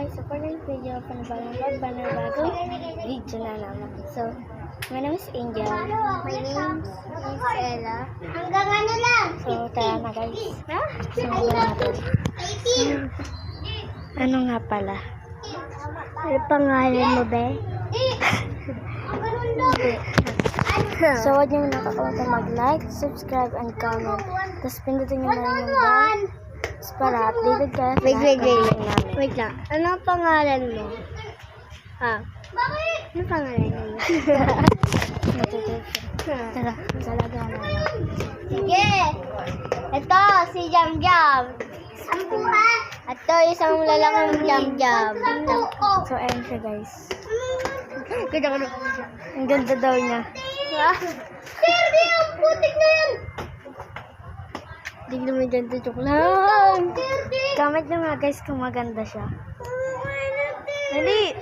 guys, so for this video, panabago video na naman. So, my name is Angel. My name is Ella. Hanggang ano lang? So, tara na guys. Simulan natin. Ano nga pala? Ano pangalan mo, be? So, huwag niyo nakakalimutan mag-like, subscribe, and comment. Tapos pindutin niyo na rin yung bell para updated ka sa lahat ng video namin. Wait lang. Ano pangalan mo? Ha? Bakit? Ano pangalan mo? Tara, talaga na. Sige! Ito, si Jam Jam. Ang buha? Ito, isang lalaking Jam Jam. So, ayun siya guys. Ganda ka na. Ang ganda daw niya. Serdi, ang putik na yan! Hindi naman ganda, joke lang. Serdi! Comment nyo nga guys kung maganda siya. Dali!